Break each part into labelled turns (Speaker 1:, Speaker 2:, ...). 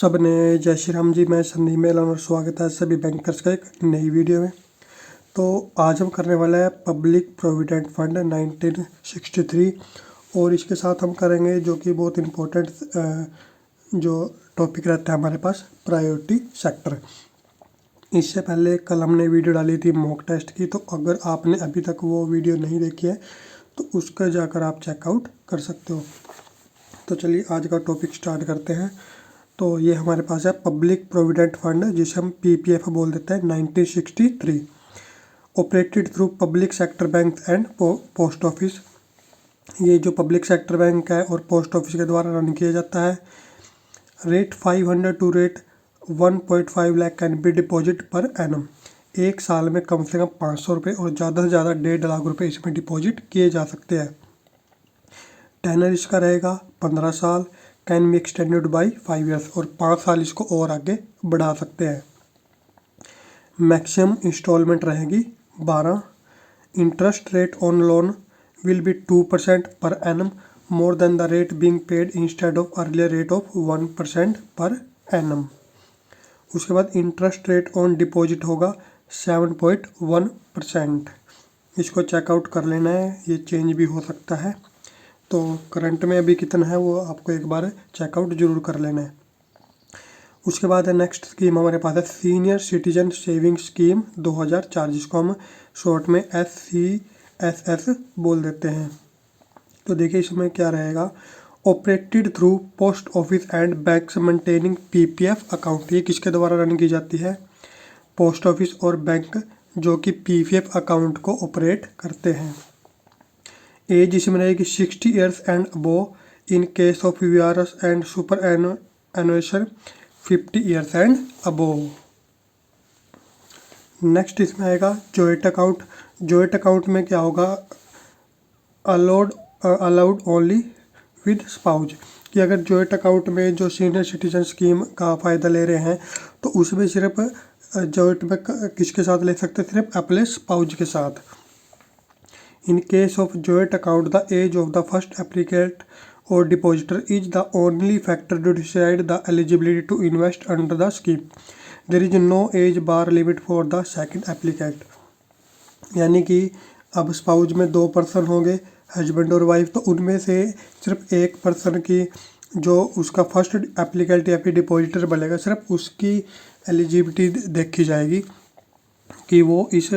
Speaker 1: सबने जय श्री राम जी। मैं संदीप मेलन और स्वागत है सभी बैंकर्स का एक नई वीडियो में। तो आज हम करने वाला है पब्लिक प्रोविडेंट फंड 1963 और इसके साथ हम करेंगे जो कि बहुत इम्पोर्टेंट जो टॉपिक रहता है हमारे पास, प्रायोरिटी सेक्टर। इससे पहले कल हमने वीडियो डाली थी मॉक टेस्ट की, तो अगर आपने अभी तक वो वीडियो नहीं देखी है तो उसका जाकर आप चेकआउट कर सकते हो। तो चलिए आज का टॉपिक स्टार्ट करते हैं। तो ये हमारे पास है पब्लिक प्रोविडेंट फंड, जिसे हम पीपीएफ बोल देते हैं, 1963। Operated through public sector bank and post office. ये जो पब्लिक सेक्टर बैंक है और पोस्ट ऑफिस के द्वारा रन किया जाता है। Rate 500 to rate 1.5 lakh can be deposit per annum. एक साल में कम से कम 500 रुपये और ज़्यादा से ज़्यादा 1.5 लाख रुपये इसमें डिपॉजिट किए जा सकते हैं। टेनर इसका रहेगा 15 साल। Can be extended by 5 years, और 5 साल इसको और आगे बढ़ा सकते हैं। मैक्सिमम इंस्टॉलमेंट रहेगी 12। Interest rate on loan will be 2% per annum more than the rate being paid instead of earlier rate of 1% per annum. उसके बाद इंटरेस्ट रेट ऑन डिपॉजिट होगा 7.1%। इसको चेकआउट कर लेना है, ये चेंज भी हो सकता है। तो करंट में अभी कितना है वो आपको एक बार चेकआउट जरूर कर लेना है। उसके बाद है नेक्स्ट स्कीम हमारे पास है सीनियर सिटीजन सेविंग स्कीम 2004, जिसको हम शॉर्ट में SCSS बोल देते हैं। तो देखिए इसमें क्या रहेगा। Operated through post office and banks maintaining PPF account. ये किसके द्वारा रन की जाती है? पोस्ट ऑफिस और बैंक जो कि पीपीएफ अकाउंट को ऑपरेट करते हैं। एज इसमें रहेगी 60 years and above. In case of VRS and superannuation 50 years and above. Next इसमें आएगा जॉइंट अकाउंट। जॉइंट अकाउंट में क्या होगा? Allowed only with spouse. कि अगर जॉइंट अकाउंट में जो सीनियर सिटीजन स्कीम का फ़ायदा ले रहे हैं तो उसमें सिर्फ जॉइंट में किसके साथ ले सकते हैं? सिर्फ अपने स्पाउज के साथ। In case of joint account, the age of the first applicant or depositor is the only factor to decide the eligibility to invest under the scheme. There is no age bar limit for the second applicant. यानी कि अब spouse में 2 person होंगे, husband और wife, तो उनमें से सिर्फ एक पर्सन की जो उसका फर्स्ट एप्लीकेंट या फिर डिपॉजिटर बनेगा, सिर्फ उसकी एलिजिबिलिटी देखी जाएगी कि वो इस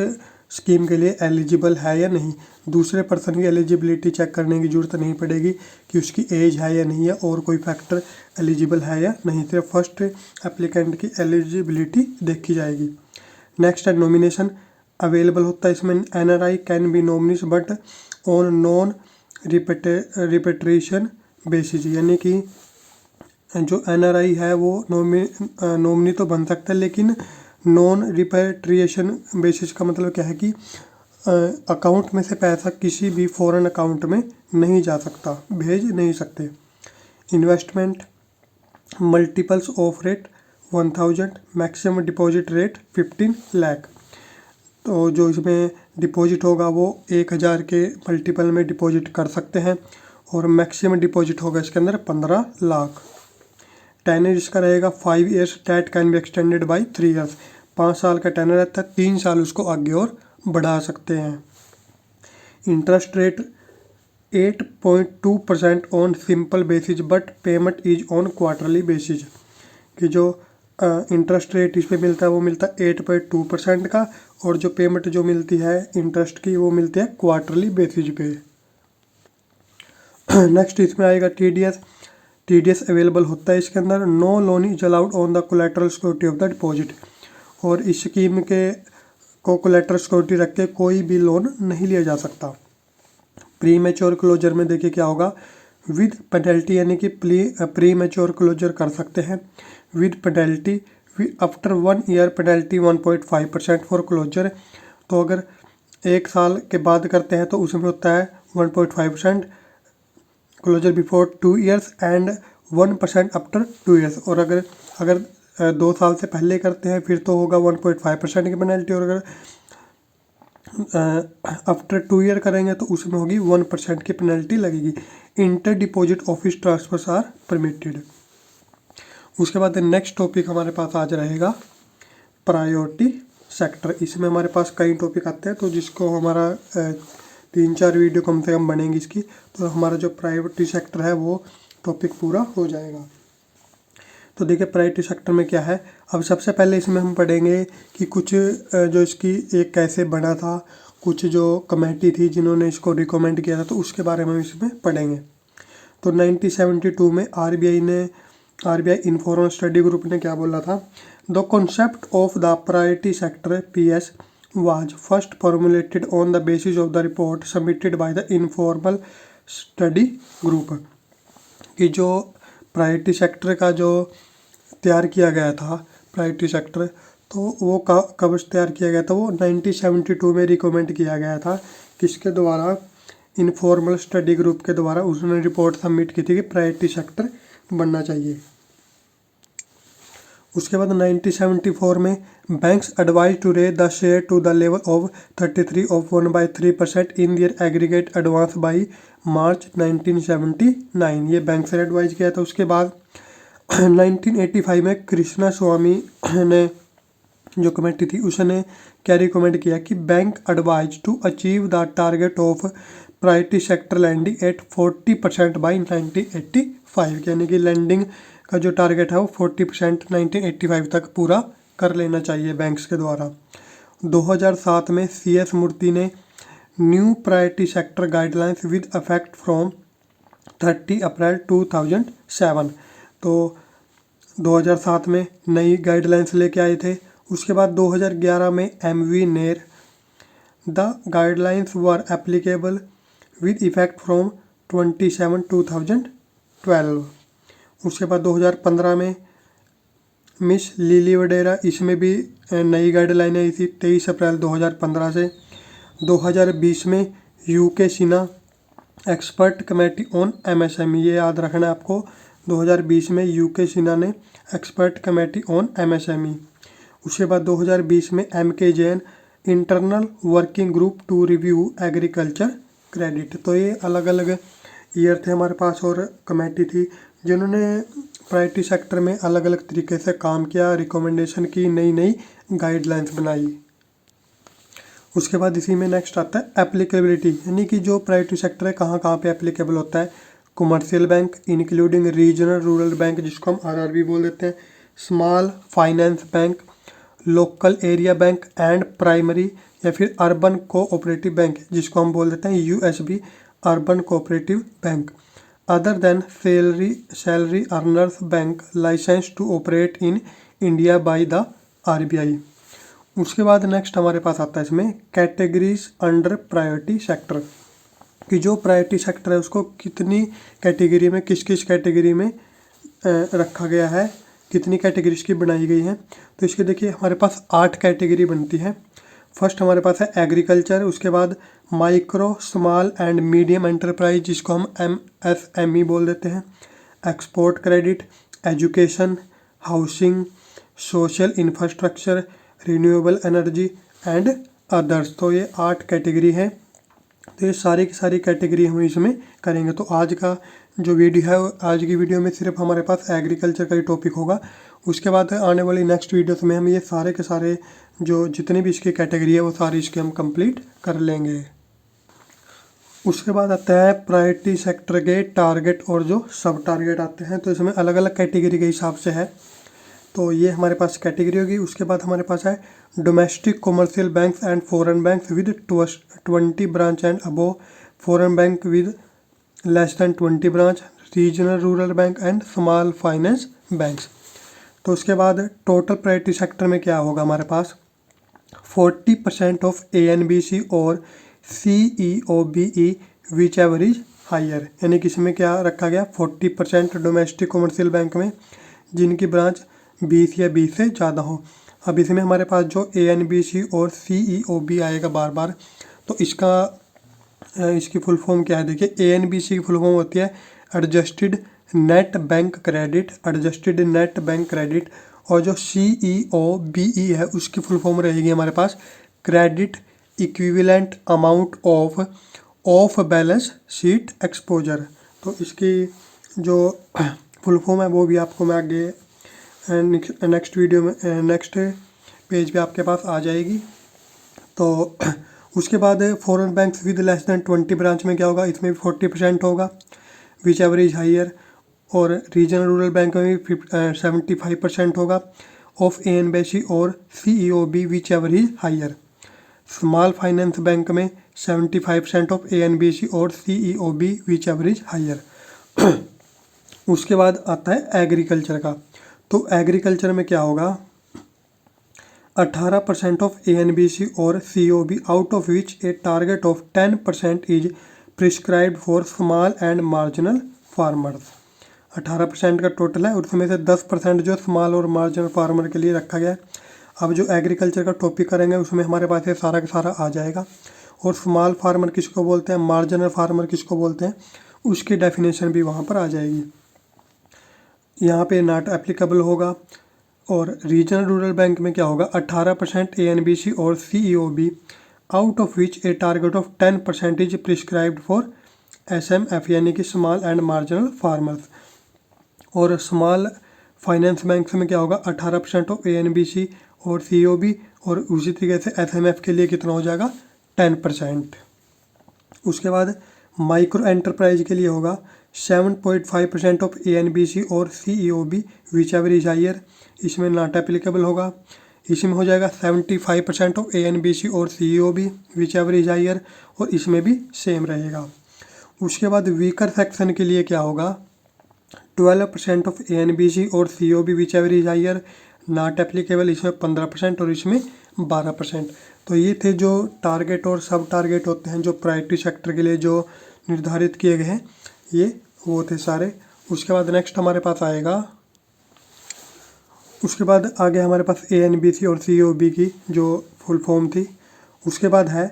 Speaker 1: स्कीम के लिए एलिजिबल है या नहीं। दूसरे पर्सन की एलिजिबिलिटी चेक करने की ज़रूरत नहीं पड़ेगी कि उसकी एज है या नहीं है और कोई फैक्टर एलिजिबल है या नहीं। सिर्फ फर्स्ट एप्लीकेंट की एलिजिबिलिटी देखी जाएगी। नेक्स्ट है नॉमिनेशन। अवेलेबल होता है इसमें NRI can be nominees but on non repatriation basis. यानी कि जो NRI है वो नॉमिनी तो बन सकता है, लेकिन नॉन रिपेट्रिएशन बेसिस का मतलब क्या है कि अकाउंट में से पैसा किसी भी फॉरेन अकाउंट में नहीं जा सकता, भेज नहीं सकते। Investment multiples of rate 1000, maximum deposit rate 15 lakh. तो जो इसमें डिपॉजिट होगा वो 1000 के मल्टीपल में डिपॉजिट कर सकते हैं और मैक्सिमम डिपॉजिट होगा इसके अंदर 15 लाख। टेनर इसका रहेगा 5 years date can be extended by 3 years. 5 साल का टेनर रहता है, 3 साल उसको आगे और बढ़ा सकते हैं। Interest rate 8.2% on simple basis but payment is on quarterly basis. कि जो इंटरेस्ट रेट इस पे मिलता है वो मिलता है 8.2% का, और जो पेमेंट जो मिलती है इंटरेस्ट की वो मिलती है क्वार्टरली बेसिस पे। नेक्स्ट इसमें आएगा TDS अवेलेबल होता है इसके अंदर। No loan is allowed on the collateral security of the deposit. और इस स्कीम के को कोलेटरल सिक्योरिटी रख के कोई भी लोन नहीं लिया जा सकता। प्री मैच्योर क्लोजर में देखिए क्या होगा, विद पेनल्टी, यानी कि प्री मैच्योर क्लोजर कर सकते हैं with penalty. After 1 year penalty 1.5% for closure. तो अगर 1 साल के बाद करते हैं तो उसमें होता है 1.5% closure before 2 years and 1% after 2 years. और अगर 2 साल से पहले करते हैं फिर तो होगा 1.5% की पेनल्टी, और अगर आफ्टर 2 ईयर करेंगे तो उसमें होगी 1% की पेनल्टी लगेगी। Inter deposit office transfers are permitted. उसके बाद नेक्स्ट टॉपिक हमारे पास आज रहेगा प्रायोरिटी सेक्टर। इसमें हमारे पास कई टॉपिक आते हैं, तो जिसको हमारा 3-4 वीडियो कम से कम बनेंगी इसकी, तो हमारा जो प्रायोरिटी सेक्टर है वो टॉपिक पूरा हो जाएगा। तो देखिए प्रायोरिटी सेक्टर में क्या है। अब सबसे पहले इसमें हम पढ़ेंगे कि कुछ जो इसकी एक कैसे बना था, कुछ जो कमेटी थी जिन्होंने इसको रिकमेंड किया था, तो उसके बारे में इसमें पढ़ेंगे। तो 1972 में आरबीआई इन्फॉर्मल स्टडी ग्रुप ने क्या बोला था, the concept of the priority sector PS was first formulated on the basis of the report submitted by the informal study group। कि जो प्रायोरिटी सेक्टर का जो तैयार किया गया था प्रायोरिटी सेक्टर, तो वो कब तैयार किया गया था, वो 1972 में रिकमेंड किया गया था। किसके द्वारा, इनफॉर्मल स्टडी ग्रुप के द्वारा उसने रिपोर्ट सबमिट की थी कि प्रायोरिटी सेक्टर बनना चाहिए। उसके बाद 1974 में banks advise to raise the share to the level of 33 of 1/3% in their aggregate advance by March 1979। ये बैंक से एडवाइज किया था। उसके बाद 1985 में कृष्णा स्वामी ने जो कमेटी थी उसने क्या रिकमेंड किया कि bank advise to achieve the target of priority sector lending at 40% by 1985। यानी कि लैंडिंग का जो टारगेट है वो 40% 1985 तक पूरा कर लेना चाहिए बैंक्स के द्वारा। 2007 में CS मूर्ति ने new priority sector guidelines with effect from 30 अप्रैल 2007। तो 2007 में नई गाइडलाइंस लेके आए थे। उसके बाद 2011 में MV Ner the guidelines were applicable with effect from 27/2012। उसके बाद 2015 में मिस लिली वडेरा, इसमें भी नई गाइडलाइन आई थी 23 अप्रैल 2015 से। 2020 में UK Sinha expert committee on MSME, ये याद रखना है आपको, 2020 में UK सिन्हा ने एक्सपर्ट कमेटी ऑन MSME। उसके बाद 2020 में MK Jain internal working group to review agriculture credit. तो ये अलग अलग ईयर थे हमारे पास और कमेटी थी जिन्होंने प्रायोरिटी सेक्टर में अलग अलग तरीके से काम किया, रिकमेंडेशन की, नई नई गाइडलाइंस बनाई। उसके बाद इसी में नेक्स्ट आता है एप्लीकेबिलिटी, यानी कि जो प्रायोरिटी सेक्टर है कहाँ कहाँ पे एप्लीकेबल होता है। Commercial bank including regional rural bank जिसको हम RRB बोल देते हैं, small finance bank, local area bank and primary या फिर अर्बन कोऑपरेटिव बैंक जिसको हम बोल देते हैं USB urban cooperative bank, other than salary earners bank license to operate in India by the RBI। उसके बाद नेक्स्ट हमारे पास आता है इसमें कैटेगरीज अंडर प्रायोरिटी सेक्टर, कि जो प्रायोरिटी सेक्टर है उसको कितनी कैटेगरी में, किस किस कैटेगरी में रखा गया है, कितनी कैटेगरीज की बनाई गई है। तो इसके देखिए हमारे पास 8 कैटेगरी बनती है। फर्स्ट हमारे पास है एग्रीकल्चर, उसके बाद micro small and medium enterprise जिसको हम MSME बोल देते हैं, export credit, education, housing, social infrastructure, renewable energy and others. तो ये 8 कैटेगरी है। तो ये सारी की सारी कैटेगरी हम इसमें करेंगे। तो आज का जो वीडियो है, आज की वीडियो में सिर्फ हमारे पास एग्रीकल्चर का ही टॉपिक होगा। उसके बाद आने वाली नेक्स्ट वीडियोस में हम ये सारे के सारे जो जितने भी इसकी कैटेगरी है वो सारी इसके हम कंप्लीट कर लेंगे। उसके बाद आता है प्रायोरिटी सेक्टर के टारगेट और जो सब टारगेट आते हैं, तो इसमें अलग अलग कैटेगरी के हिसाब से है। तो ये हमारे पास कैटेगरी होगी। उसके बाद हमारे पास है domestic commercial banks and foreign banks with 20 branch and above, foreign bank with less than 20 branch, regional rural bank and small finance banks. तो उसके बाद टोटल प्रायोरिटी सेक्टर में क्या होगा हमारे पास, 40% ऑफ ANBC और CEOBE whichever is higher, यानी कि इसमें क्या रखा गया 40% डोमेस्टिक कॉमर्शियल बैंक में जिनकी ब्रांच 20 या 20 से ज़्यादा हो। अब इसमें हमारे पास जो ANBC और CEOB आएगा बार बार, तो इसकी फुल फॉर्म क्या है, देखिए ANBC की फुल फॉर्म होती है adjusted net bank credit, adjusted net bank credit, और जो CEOBE है उसकी फुल फॉर्म रहेगी हमारे पास credit equivalent amount of balance sheet exposure. तो इसकी जो फुल फॉर्म है वो भी आपको मैं आगे नेक्स्ट वीडियो में नेक्स्ट पेज पे आपके पास आ जाएगी। तो उसके बाद foreign banks with less than 20 branch में क्या होगा, इसमें भी 40% होगा विच एवरेज हायर, और रीजनल रूरल बैंक में भी 75% होगा ऑफ ANBC और CEOB which average higher. Small finance bank में 75% ऑफ ANBC और CEOB विच एवरेज हायर। उसके बाद आता है एग्रीकल्चर का। तो एग्रीकल्चर में क्या होगा, 18% ऑफ ANBC और CEOB out of which A target of 10% is prescribed for small and marginal farmers. 18% का टोटल है, उसमें से 10% जो स्मॉल और मार्जिनल फार्मर के लिए रखा गया है। अब जो एग्रीकल्चर का टॉपिक करेंगे उसमें हमारे पास ये सारा का सारा आ जाएगा। और स्मॉल फार्मर किसको बोलते हैं, मार्जिनल फार्मर किसको बोलते हैं, उसकी डेफिनेशन भी वहाँ पर आ जाएगी। यहाँ पे नॉट एप्लीकेबल होगा। और रीजनल रूरल बैंक में क्या होगा, 18% ANBC और CEOB out of which A target of 10% is prescribed for SMF यानी कि स्मॉल एंड मार्जिनल फार्मर्स। और स्मॉल फाइनेंस बैंक में क्या होगा, 18% ऑफ ANBC और CEOB, और उसी तरीके से SMF के लिए कितना हो जाएगा, 10%। उसके बाद माइक्रो एंटरप्राइज के लिए होगा 7.5% ऑफ ANBC और CEOB विच एवरेज हायर, इसमें नॉट एप्लीकेबल होगा। इसमें हो जाएगा 75% ऑफ ANBC और CEOB विच एवरेज हायर, और इसमें भी सेम रहेगा। उसके बाद वीकर सेक्शन के लिए क्या होगा, 12% ऑफ ANBC और CEOB which average higher, not applicable, इसमें 15% और इसमें 12%। तो ये थे जो टारगेट और सब टारगेट होते हैं जो प्रायोरिटी सेक्टर के लिए जो निर्धारित किए गए हैं, ये वो थे सारे। उसके बाद नेक्स्ट हमारे पास आएगा, उसके बाद आगे हमारे पास ANBC और CEOB की जो फुल फॉर्म थी। उसके बाद है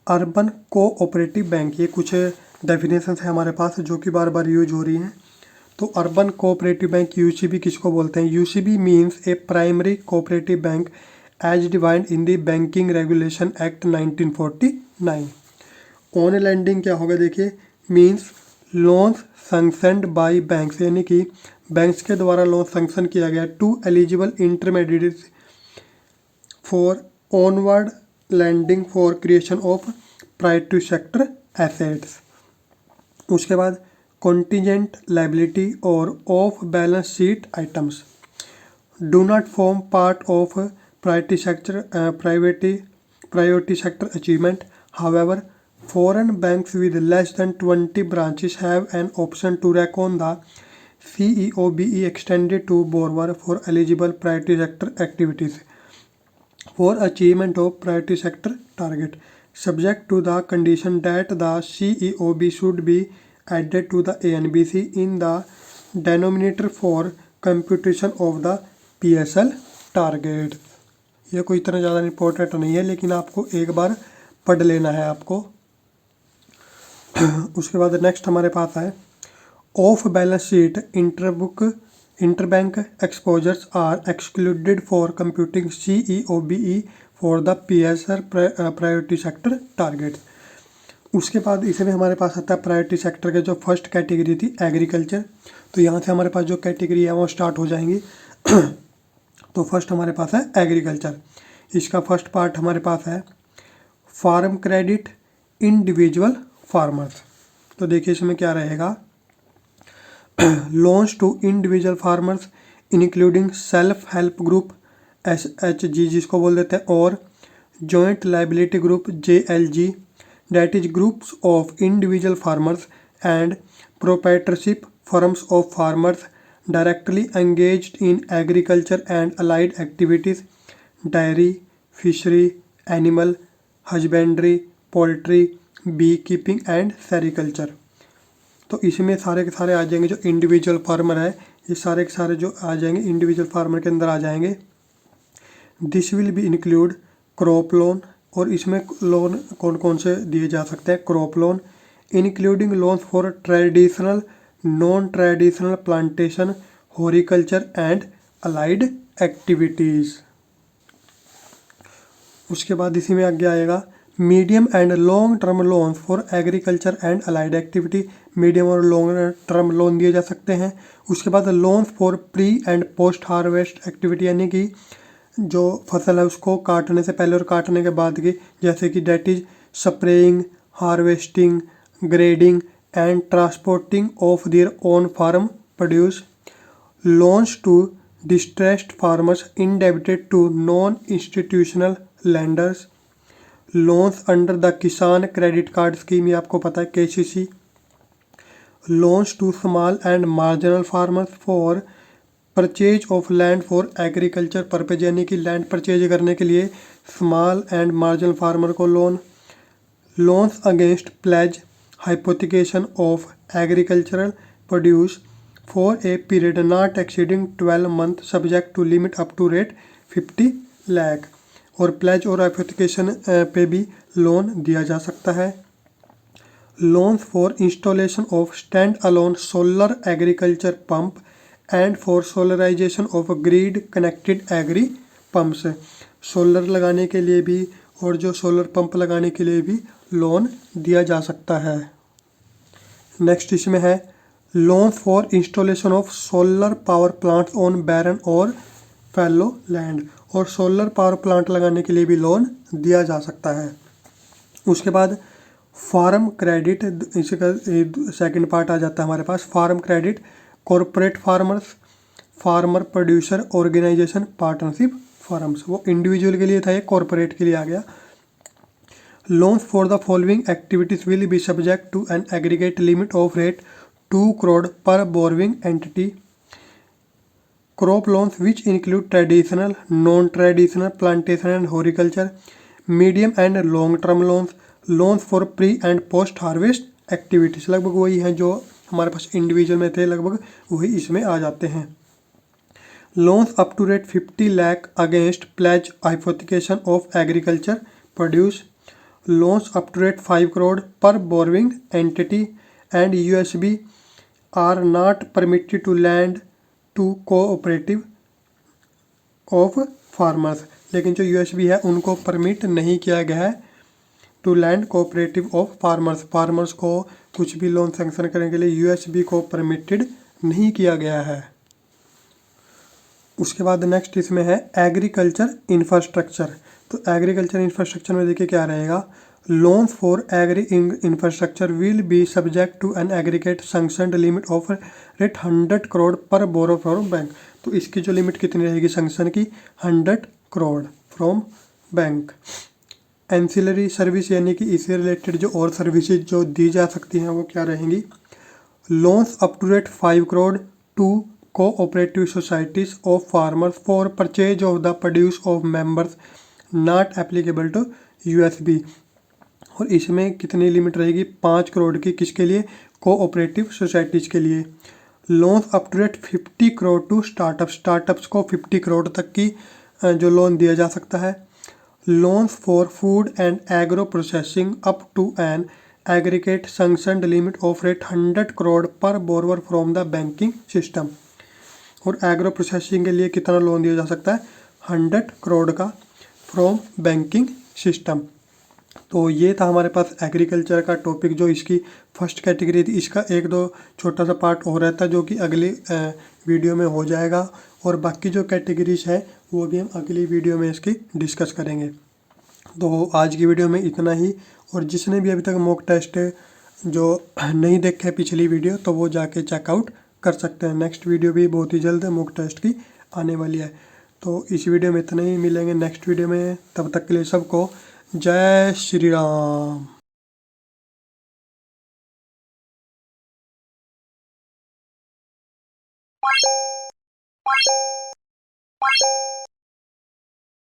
Speaker 1: अर्बन कोऑपरेटिव बैंक। ये कुछ डेफिनेशंस है हमारे पास जो कि बार बार यूज हो रही हैं। तो अर्बन कोऑपरेटिव बैंक UCB किसको बोलते हैं, UCB means a primary cooperative bank as defined in the banking regulation act 1949। On lending क्या होगा, देखिए, means loans sanctioned by banks, यानी कि बैंक्स के द्वारा लोन सैंक्शन किया गया to eligible intermediates for onward lending for creation of private sector assets. उसके बाद कॉन्टिजेंट लायबिलिटी और off balance sheet items do not form part of priority sector achievement. However, foreign banks with less than 20 branches have an option to reckon the CEOB extended to borrower for eligible priority sector activities for achievement of priority sector target, subject to the condition that the CEOB should be added to the ANBC in the denominator for computation of the PSL target। ये कोई इतना ज़्यादा important नहीं है, लेकिन आपको एक बार पढ़ लेना है आपको। उसके बाद नेक्स्ट हमारे पास है off balance sheet interbank exposures are excluded for computing CEOBE for the PSL priority sector target. उसके बाद इसमें हमारे पास आता है प्रायोरिटी सेक्टर के जो फर्स्ट कैटेगरी थी एग्रीकल्चर। तो यहाँ से हमारे पास जो कैटेगरी है वो स्टार्ट हो जाएंगी। तो फर्स्ट हमारे पास है एग्रीकल्चर। इसका फर्स्ट पार्ट हमारे पास है फार्म क्रेडिट इंडिविजुअल फार्मर्स। तो देखिए इसमें क्या रहेगा, loans to individual farmers including self help group SHG जिसको बोल देते हैं, और joint liability group JLG, that is groups of individual farmers and proprietorship firms of farmers directly engaged in agriculture and allied activities, dairy, fishery, animal husbandry, poultry, bee keeping and sericulture. तो इसमें सारे के सारे आ जाएंगे जो individual farmer है, ये सारे के सारे जो आ जाएंगे इंडिविजुअल फार्मर के अंदर आ जाएंगे। This will be include crop loan, और इसमें लोन कौन कौन से दिए जा सकते हैं, crop loan including loans for traditional non traditional plantation, horticulture and allied activities. उसके बाद इसी में आगे आएगा medium and long term loan for agriculture and allied activity, medium और लॉन्ग टर्म लोन दिए जा सकते हैं। उसके बाद loan for pre and post harvest activity, यानी कि जो फसल है उसको काटने से पहले और काटने के बाद की, जैसे कि that is spraying, harvesting, grading and transporting of their own farm produce. Loans to distressed farmers indebted to non institutional lenders. Loans under the Kisan credit card scheme, ये आपको पता है KCC। Loans to small and marginal farmers for purchase of land for agriculture purpose, यानी कि land purchase करने के लिए small and marginal farmer को loan. Loans against pledge hypothecation of agricultural produce for a period not exceeding 12 month subject to limit up to rate 50 lakh. और pledge और hypothecation पे भी लोन दिया जा सकता है। Loans for installation of stand alone solar agriculture pump and for solarisation of grid connected agri pumps, solar लगाने के लिए भी और जो सोलर पंप लगाने के लिए भी लोन दिया जा सकता है। नेक्स्ट इसमें है loan for installation of solar power plants on barren और फैलो लैंड, और सोलर पावर प्लांट लगाने के लिए भी लोन दिया जा सकता है। उसके बाद फार्म क्रेडिट, इसका सेकंड पार्ट आ जाता है हमारे पास। Farm credit, corporate farmers, farmer producer organisation, partnership firms, वो इंडिविजुअल के लिए था, ये कॉरपोरेट के लिए आ गया। Loans for the following activities will be subject to an aggregate limit of rate 2 crore पर borrowing entity. Crop loans which include traditional, non-traditional plantation and horticulture, medium and long-term loans, loans for pre and post harvest activities, लगभग वही हैं जो हमारे पास individual में थे, लगभग वही इसमें आ जाते हैं। Loans up to rate 50 lakh against pledge hypothecation of agriculture produce. Loans up to rate 5 crore पर borrowing entity and USB are not permitted to lend to cooperative of farmers, लेकिन जो USB है उनको परमिट नहीं किया गया है to lend cooperative of farmers, farmers को कुछ भी लोन सैंक्शन करने के लिए USB को परमिटेड नहीं किया गया है। उसके बाद नेक्स्ट इसमें है एग्रीकल्चर इंफ्रास्ट्रक्चर। तो एग्रीकल्चर इंफ्रास्ट्रक्चर में देखिए क्या रहेगा। Loans for agri infrastructure will be subject to an aggregate sanctioned limit of rate 100 crore पर बोरो फ्रॉम बैंक। तो इसकी जो लिमिट कितनी रहेगी सैंक्शन की, 100 crore from bank. Ancillary service, यानी कि इससे रिलेटेड जो और सर्विसेज जो दी जा सकती हैं वो क्या रहेंगी। Loans up to rate 5 crore to cooperative societies of farmers for purchase of the produce of members not applicable to USB। और इसमें कितनी लिमिट रहेगी, 5 crore की, किसके लिए, कोऑपरेटिव सोसाइटीज के लिए। Loans up to rate 50 crore to startup, startups को 50 crore तक की जो लोन दिया जा सकता है। Loans for food and agro processing up to an aggregate sanctioned limit of rate 100 crore per borrower from the banking system. और agro processing के लिए कितना लोन दिया जा सकता है, 100 crore का फ्रॉम बैंकिंग सिस्टम। तो ये था हमारे पास एग्रीकल्चर का टॉपिक, जो इसकी फर्स्ट कैटेगरी थी। इसका एक दो छोटा सा पार्ट हो रहता है जो कि अगली वीडियो में हो जाएगा, और बाकी जो कैटेगरीज है वो भी हम अगली वीडियो में इसकी डिस्कस करेंगे। तो आज की वीडियो में इतना ही, और जिसने भी अभी तक मॉक टेस्ट जो नहीं देखे है पिछली वीडियो, तो वो जाके चेकआउट कर सकते हैं। नेक्स्ट वीडियो भी बहुत ही जल्द मॉक टेस्ट की आने वाली है। तो इस वीडियो में इतना ही, मिलेंगे नेक्स्ट वीडियो में, तब तक के लिए सबको जय श्री राम।